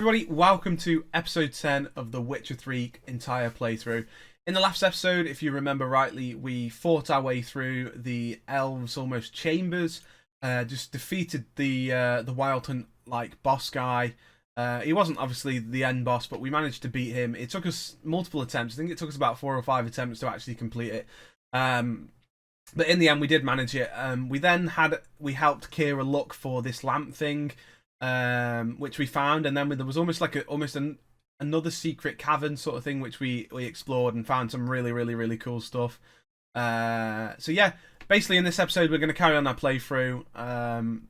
everybody, welcome to episode 10 of the Witcher 3 entire playthrough. In the last episode, if you remember rightly, we fought our way through the elves' almost chambers, just defeated the Wild Hunt like boss guy. He wasn't obviously the end boss, but we managed to beat him. It took us multiple attempts. I think it took us about 4 or 5 attempts to actually complete it. But in the end, we did manage it. We helped Kira look for this lamp thing, which we found, and then there was almost like another secret cavern sort of thing which we explored and found some really cool stuff. So yeah, basically in this episode we're going to carry on our playthrough. I'm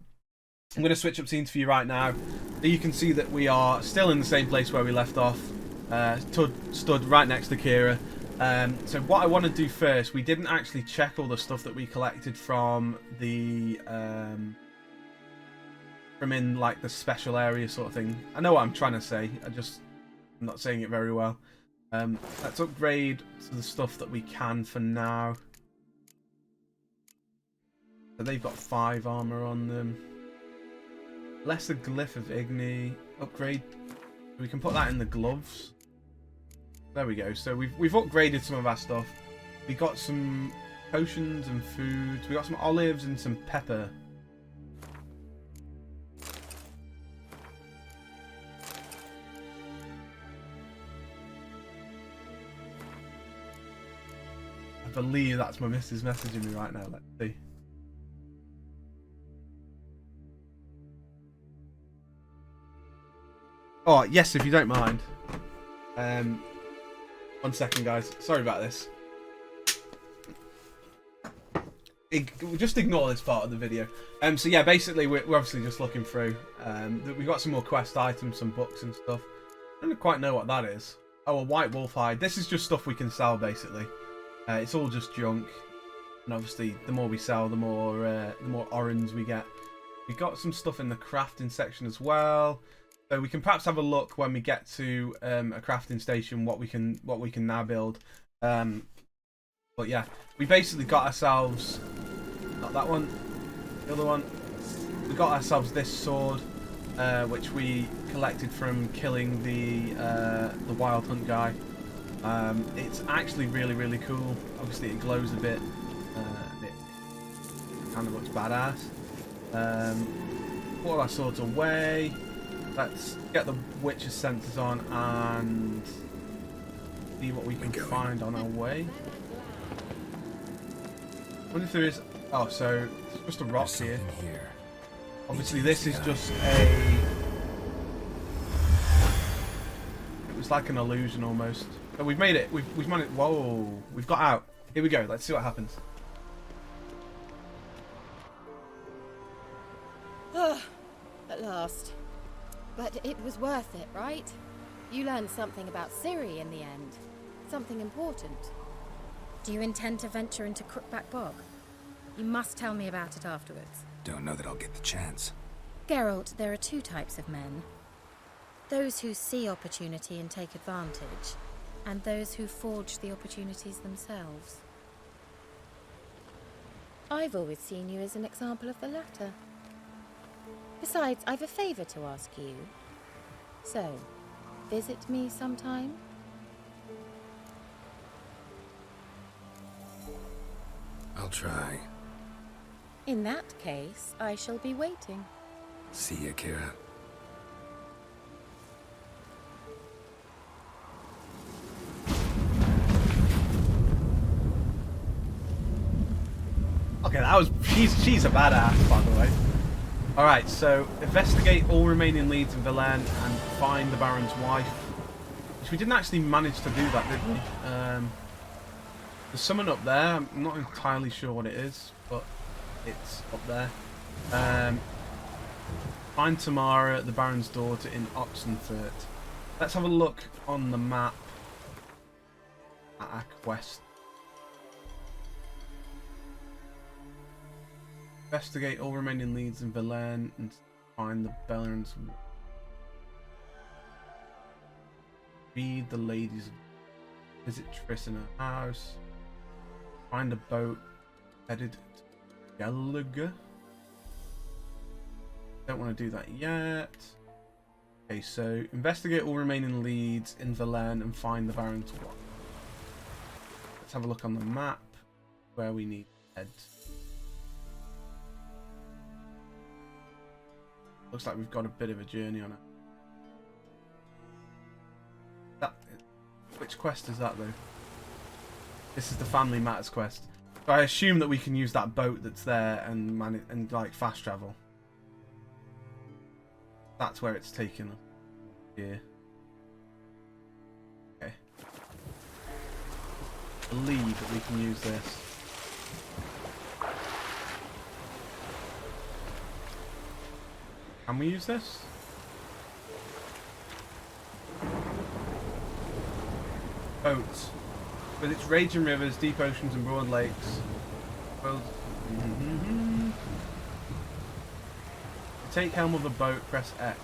going to switch up scenes for you right now. You can see that we are still in the same place where we left off, stood right next to Kira. So what I want to do first, we didn't actually check all the stuff that we collected from the from in like the special area sort of thing. I know what I'm trying to say, I'm not saying it very well. Let's upgrade to the stuff that we can for now. So they've got 5 armor on them. Lesser Glyph of Igni. Upgrade. We can put that in the gloves. There we go. So we've upgraded some of our stuff. We got some potions and foods. We got some olives and some pepper. I believe that's my missus messaging me right now. Let's see. Oh, yes, if you don't mind. 1 second, guys. Sorry about this. Just ignore this part of the video. So yeah, basically we're obviously just looking through. We've got some more quest items, some books and stuff. I don't quite know what that is. Oh, a white wolf hide. This is just stuff we can sell, basically. It's all just junk. And obviously, the more we sell, the more orens we get. We got some stuff in the crafting section as well. So we can perhaps have a look when we get to a crafting station what we can now build. But yeah, we basically got ourselves, not that one, the other one. We got ourselves this sword, which we collected from killing the Wild Hunt guy. It's actually really cool. Obviously, it glows a bit. It kind of looks badass. Put all our swords away. Let's get the Witcher sensors on and see what we can find on our way. I wonder if there is... Oh, so it's just a rock here. Obviously, this is just a... It was like an illusion almost. But we've made it. We've managed... Whoa. We've got out. Here we go. Let's see what happens. At last. But it was worth it, right? You learned something about Ciri in the end. Something important. Do you intend to venture into Crookback Bog? You must tell me about it afterwards. Don't know that I'll get the chance. Geralt, there are 2 types of men. Those who see opportunity and take advantage, and those who forge the opportunities themselves. I've always seen you as an example of the latter. Besides, I've a favor to ask you. So, visit me sometime? I'll try. In that case, I shall be waiting. See ya, Kira. Okay, that was... She's a badass, by the way. Alright, so investigate all remaining leads in Velen and find the Baron's wife. Which we didn't actually manage to do that, did we? There's someone up there. I'm not entirely sure what it is, but it's up there. Find Tamara, the Baron's daughter, in Oxenfurt. Let's have a look on the map at our quest. Investigate all remaining leads in Velen and find the Baron's. Read the ladies. Visit Triss in her house. Find a boat headed to Gallagher. Don't want to do that yet. Okay, so investigate all remaining leads in Verlaine and find the Baron's watch. Let's have a look on the map where we need to head. Looks like we've got a bit of a journey on it. Which quest is that though? This is the Family Matters quest. So I assume that we can use that boat that's there and like fast travel. That's where it's taken us. Here. Okay. I believe that we can use this. Can we use this? Boats. With its raging rivers, deep oceans and broad lakes. Well, to take helm of a boat, press X.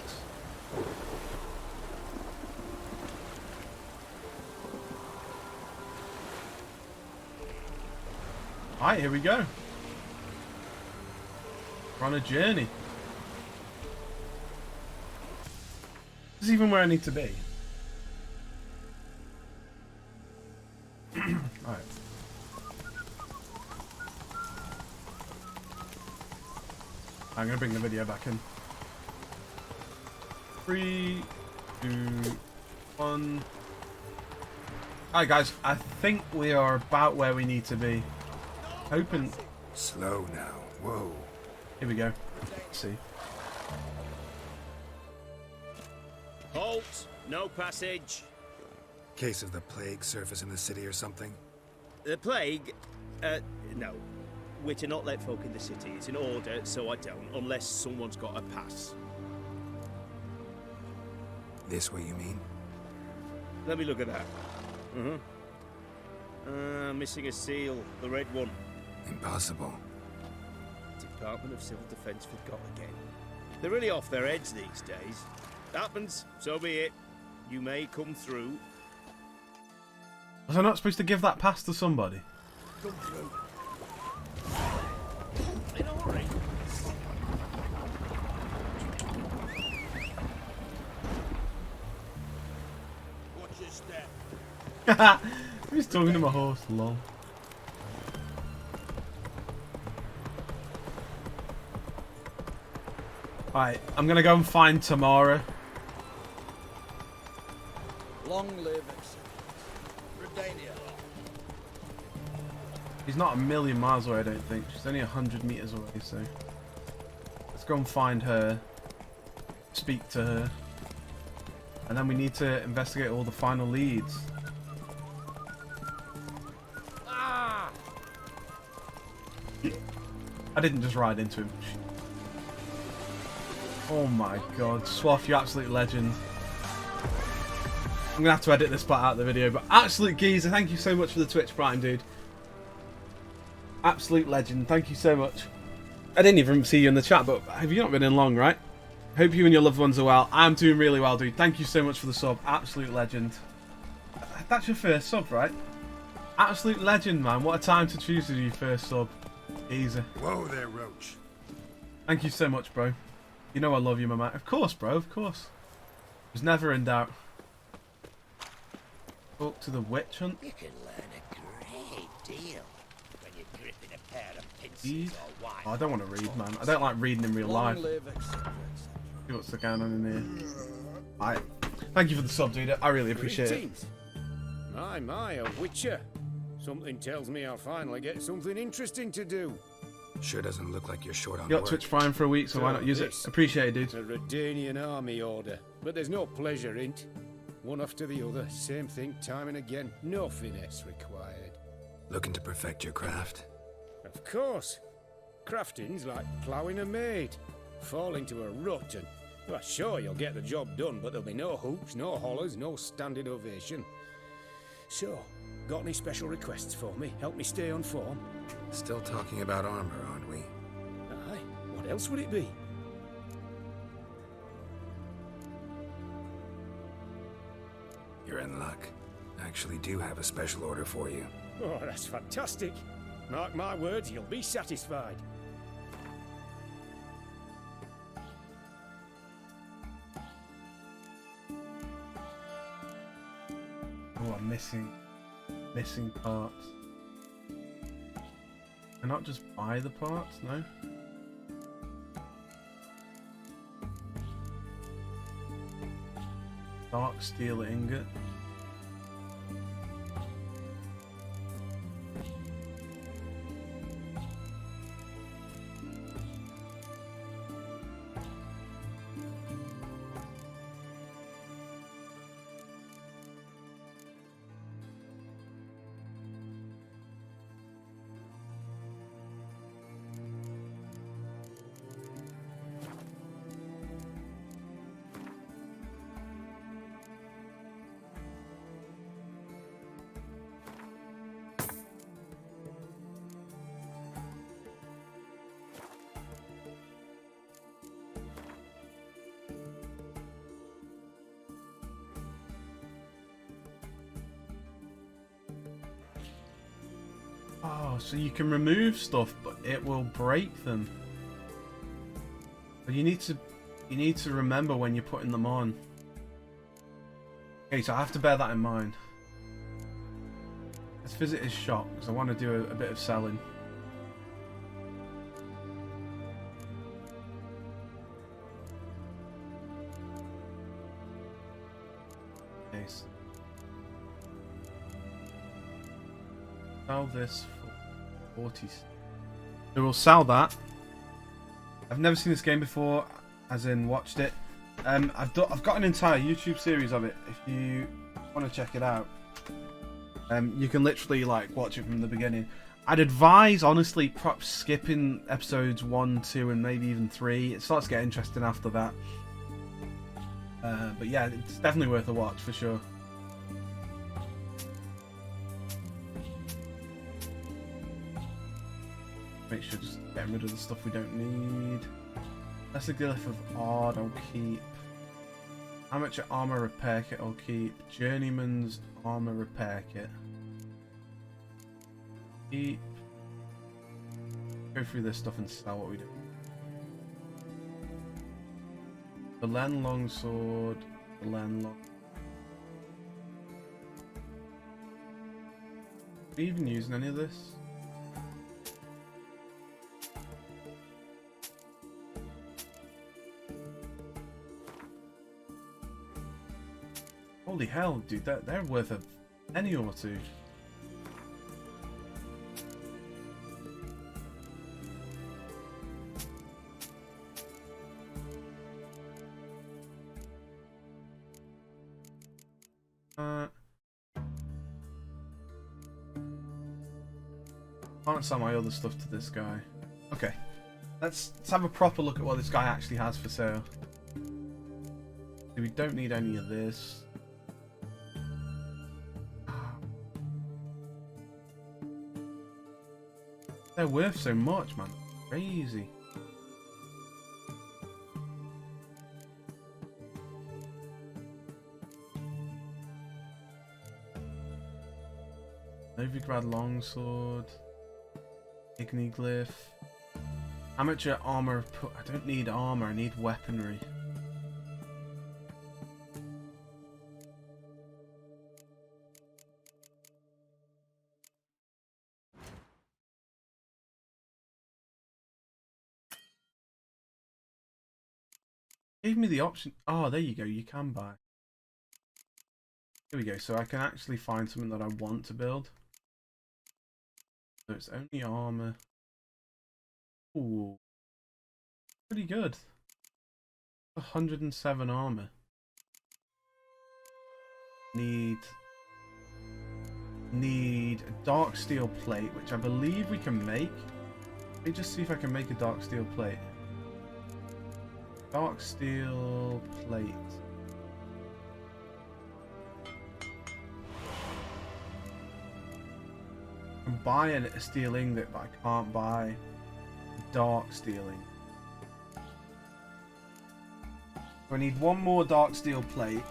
Alright, here we go. We're on a journey. This is even where I need to be. Alright. I'm gonna bring the video back in. 3, 2, 1. Alright guys, I think we are about where we need to be. Hoping. Slow now. Whoa. Here we go. Let's see. Halt! No passage. Case of the plague surface in the city or something? The plague? No. We're to not let folk in the city. It's an order, so I don't, unless someone's got a pass. This way you mean? Let me look at that. Missing a seal, the red one. Impossible. Department of Civil Defence forgot again. They're really off their heads these days. Happens, so be it. You may come through. Was I not supposed to give that pass to somebody? Come through. In a hurry. Watch your step. Who's talking to my horse? Lol. Alright, I'm gonna go and find Tamara. Long live Redania. He's not a million miles away, I don't think. She's only 100 meters away, so let's go and find her, speak to her, and then we need to investigate all the final leads. Ah! I didn't just ride into him. Oh my god, Swaff, you absolute legend. I'm gonna have to edit this part out of the video, but absolute geezer, thank you so much for the Twitch Prime, dude. Absolute legend, thank you so much. I didn't even see you in the chat, but have you not been in long, right? Hope you and your loved ones are well. I'm doing really well, dude. Thank you so much for the sub. Absolute legend. That's your first sub, right? Absolute legend, man. What a time to choose to do your first sub. Easy. Whoa there, Roach. Thank you so much, bro. You know I love you, my man. Of course, bro. Of course. Was never in doubt. Talk to the witch hunt. You can learn a great deal when you're gripping a pair of Read? pincers or wine. Oh, I don't want to read, man. I don't like reading in real life. Long live, etc. See what's going on in here. Alright. Thank you for the sub, dude. I really appreciate it. Greetings. My, a witcher. Something tells me I'll finally get something interesting to do. Sure doesn't look like you're short on You got work. Twitch Prime for a week, so why not use it? Appreciate it, dude. A Redanian army order, but there's no pleasure in it. One after the other, same thing time and again. No finesse required. Looking to perfect your craft? Of course. Crafting's like ploughing a maid. Fall into a rut and... Well, sure, you'll get the job done, but there'll be no hoops, no hollers, no standing ovation. So, got any special requests for me? Help me stay on form? Still talking about armor, aren't we? Aye, what else would it be? You're in luck. Actually do have a special order for you. Oh, that's fantastic. Mark my words, you'll be satisfied. Oh, I'm missing parts. Can I not just buy the parts? No. Dark steel ingot. Oh, so you can remove stuff, but it will break them. But you need to remember when you're putting them on. Okay, so I have to bear that in mind. Let's visit his shop because I want to do a bit of selling. Nice. Sell this for 40. So we'll sell that. I've never seen this game before, as in watched it. I've got an entire YouTube series of it. If you want to check it out, you can literally like watch it from the beginning. I'd advise, honestly, perhaps skipping episodes 1, 2, and maybe even 3. It starts to get interesting after that. But yeah, it's definitely worth a watch for sure. Make sure just getting rid of the stuff we don't need. That's the glyph of Ard I'll keep. Amateur armor repair kit I'll keep. Journeyman's armor repair kit. Keep. Go through this stuff and sell what we do. The Len longsword. The Len long. Are we even using any of this? Holy hell, dude, they're worth a penny or two. Can't sell my other stuff to this guy. Okay, let's have a proper look at what this guy actually has for sale. We don't need any of this. They're worth so much, man. Crazy. Novigrad longsword. Igniglyph. Amateur armor. I don't need armor, I need weaponry. Gave me the option. Oh, there you go. You can buy. Here we go. So I can actually find something that I want to build. So it's only armor. Ooh. Pretty good. 107 armor. Need a dark steel plate, which I believe we can make. Let me just see if I can make a dark steel plate. Dark steel plate. I'm buying a steel ingot, but I can't buy dark steel ingot. I need one more dark steel plate.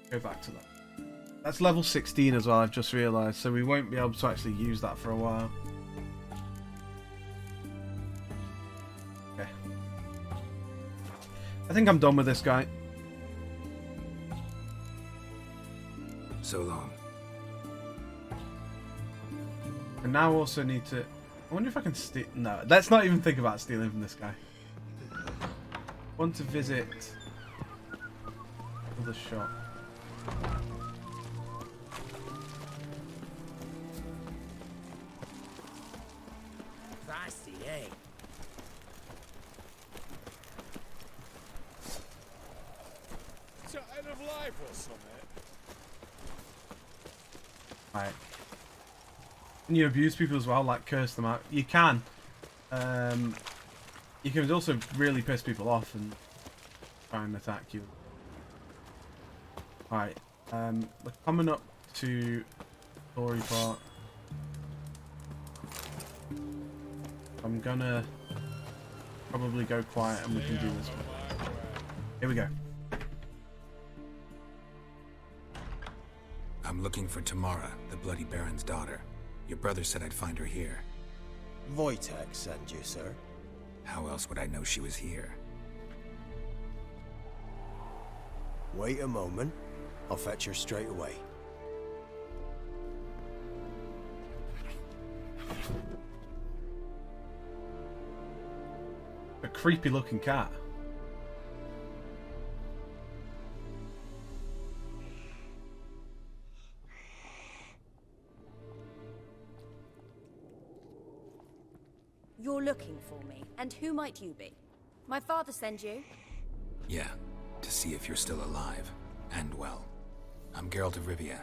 Go back to that. That's level 16 as well, I've just realised, so we won't be able to actually use that for a while. Okay. think I'm done with this guy. So long. And now also need to... I wonder if I can steal... No, let's not even think about stealing from this guy. Want to visit... the shop. Feisty, eh? Tired of life or something? Right. Can you abuse people as well, like curse them out? You can. You can also really piss people off and try and attack you. Right. We're coming up to Story Park. I'm gonna probably go quiet and we can do this one. Here we go. I'm looking for Tamara, the Bloody Baron's daughter. Your brother said I'd find her here. Wojtek sent you, sir. How else would I know she was here? Wait a moment. I'll fetch her straight away. A creepy looking cat. You're looking for me, and who might you be? My father sent you? Yeah, to see if you're still alive. And well. I'm Geralt of Rivia.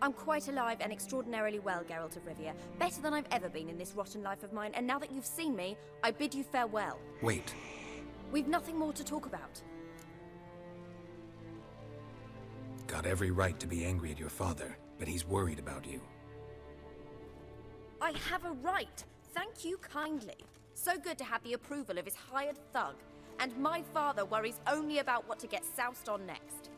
I'm quite alive and extraordinarily well, Geralt of Rivia. Better than I've ever been in this rotten life of mine, and now that you've seen me, I bid you farewell. Wait. We've nothing more to talk about. Got every right to be angry at your father, but he's worried about you. I have a right. Thank you kindly. So good to have the approval of his hired thug. And my father worries only about what to get soused on next.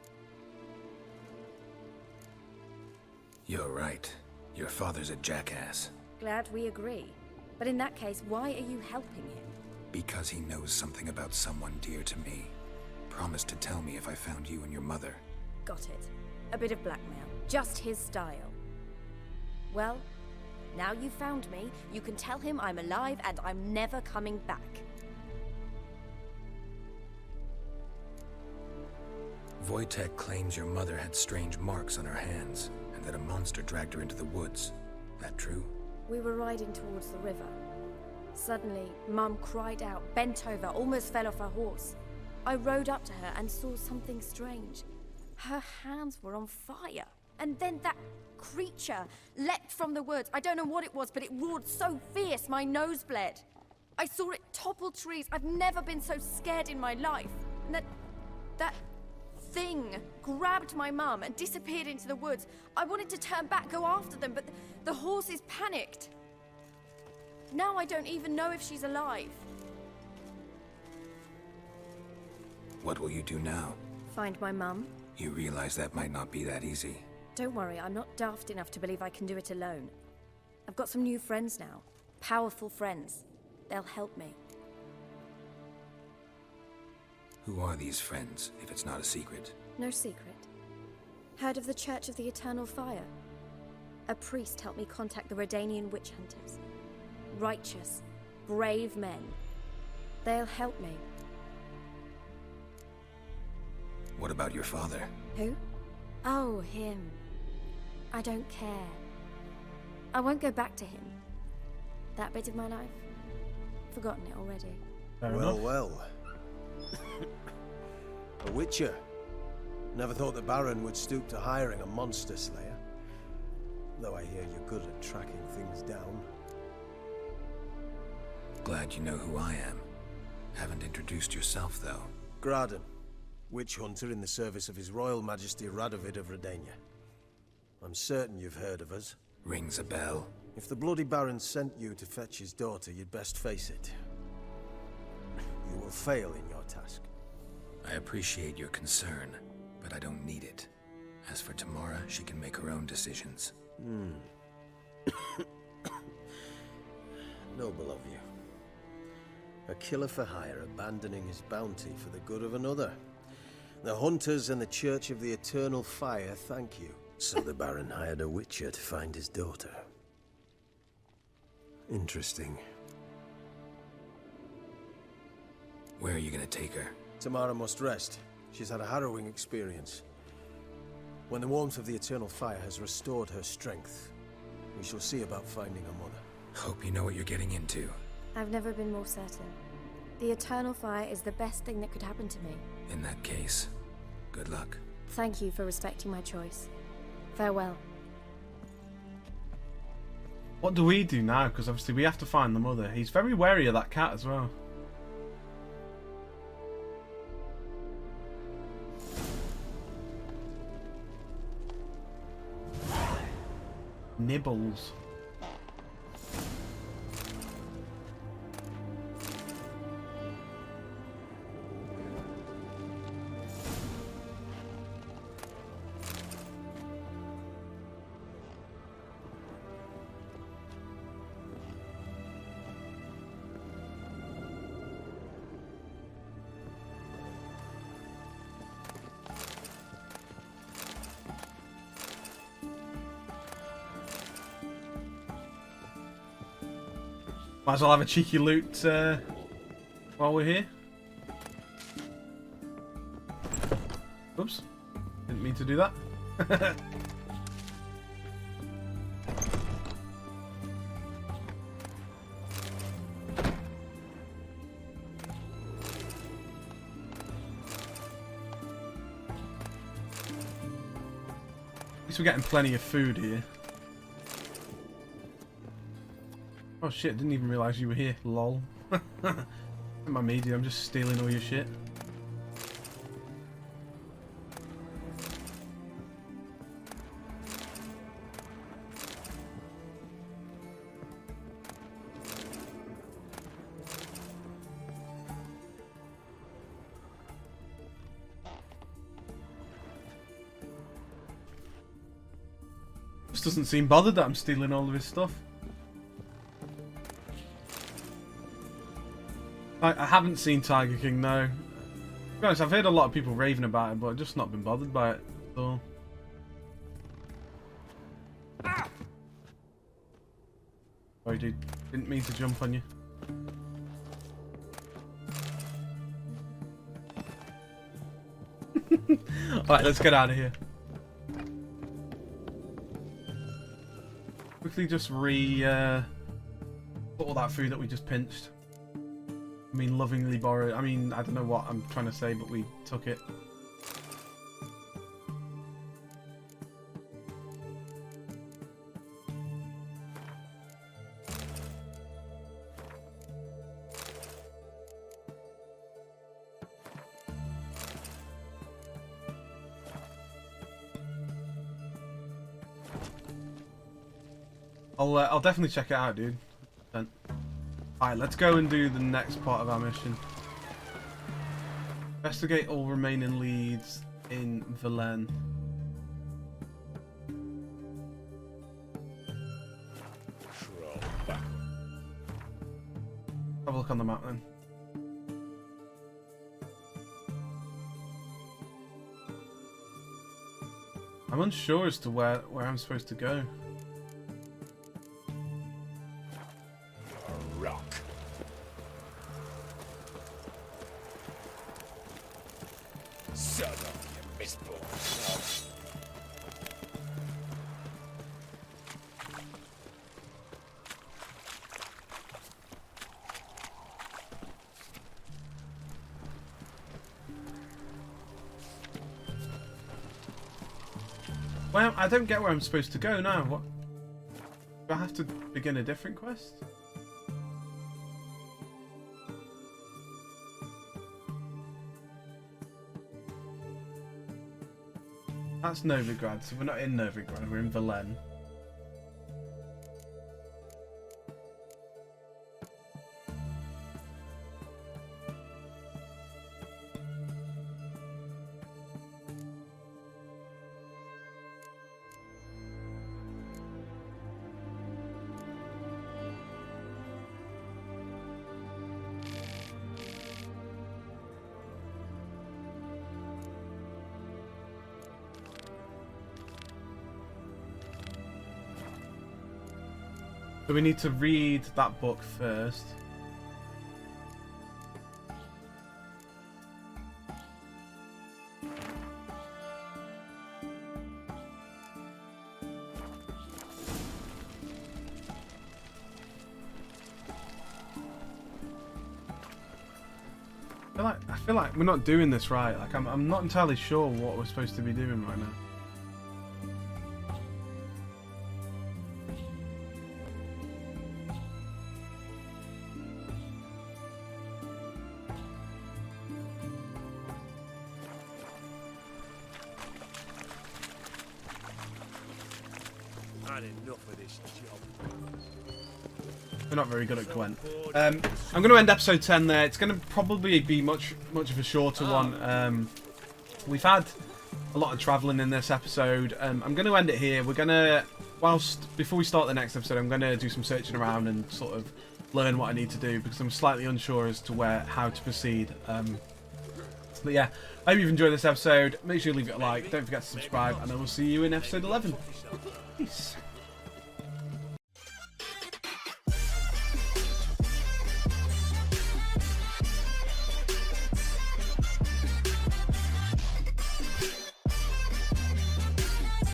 You're right. Your father's a jackass. Glad we agree. But in that case, why are you helping him? Because he knows something about someone dear to me. Promised to tell me if I found you and your mother. Got it. A bit of blackmail. Just his style. Well, now you've found me, you can tell him I'm alive and I'm never coming back. Wojtek claims your mother had strange marks on her hands, and that a monster dragged her into the woods. That true? We were riding towards the river. Suddenly, Mum cried out, bent over, almost fell off her horse. I rode up to her and saw something strange. Her hands were on fire. And then that creature leapt from the woods. I don't know what it was, but it roared so fierce my nose bled. I saw it topple trees. I've never been so scared in my life. And that thing grabbed my mum and disappeared into the woods. I wanted to turn back, go after them, but the horses panicked. Now I don't even know if she's alive. What will you do now? Find my mum. You realize that might not be that easy. Don't worry, I'm not daft enough to believe I can do it alone. I've got some new friends now. Powerful friends. They'll help me. Who are these friends, if it's not a secret? No secret. Heard of the Church of the Eternal Fire? A priest helped me contact the Redanian witch hunters. Righteous, brave men. They'll help me. What about your father? Who? Oh, him. I don't care. I won't go back to him. That bit of my life? Forgotten it already. Fair well, enough. well. A witcher. Never thought the Baron would stoop to hiring a monster slayer. Though I hear you're good at tracking things down. Glad you know who I am. Haven't introduced yourself, though. Graden. Witch hunter in the service of His Royal Majesty Radovid of Redania. I'm certain you've heard of us. Rings a bell. If the Bloody Baron sent you to fetch his daughter, you'd best face it. You will fail in your task. I appreciate your concern, but I don't need it. As for Tamara, she can make her own decisions. Noble of you. A killer for hire abandoning his bounty for the good of another. The hunters and the Church of the Eternal Fire thank you. So the Baron hired a witcher to find his daughter. Interesting. Where are you gonna take her? Tamara must rest. She's had a harrowing experience. When the warmth of the Eternal Fire has restored her strength, we shall see about finding her mother. Hope you know what you're getting into. I've never been more certain. The Eternal Fire is the best thing that could happen to me. In that case, good luck. Thank you for respecting my choice. Farewell. What do we do now? Because obviously we have to find the mother. He's very wary of that cat as well. Nibbles. Might as well have a cheeky loot while we're here. Oops. Didn't mean to do that. At least we're getting plenty of food here. Oh shit, didn't even realise you were here, lol. My media, I'm just stealing all your shit. Just doesn't seem bothered that I'm stealing all of his stuff. I haven't seen Tiger King, no. To be honest, I've heard a lot of people raving about it, but I've just not been bothered by it. So. Sorry, dude. Didn't mean to jump on you. Alright, let's get out of here. Quickly just put all that food that we just pinched. I mean, lovingly borrowed. I mean, I don't know what I'm trying to say, but we took it. I'll definitely check it out, dude. Alright, let's go and do the next part of our mission. Investigate all remaining leads in Velen. Have a look on the map then. I'm unsure as to where I'm supposed to go. Son of your misborn son. Well, I don't get where I'm supposed to go now. What? Do I have to begin a different quest? That's Novigrad, so we're not in Novigrad, we're in Velen. So we need to read that book first. I feel like we're not doing this right. Like I'm not entirely sure what we're supposed to be doing right now. Had enough of this job. We're not very good at Gwent. I'm going to end episode 10 there. It's going to probably be much of a shorter one. We've had a lot of travelling in this episode. I'm going to end it here. We're going to, before we start the next episode, I'm going to do some searching around and sort of learn what I need to do because I'm slightly unsure as to how to proceed. But yeah, I hope you've enjoyed this episode. Make sure you leave it a like. Don't forget to subscribe, and I will see you in episode 11. Peace.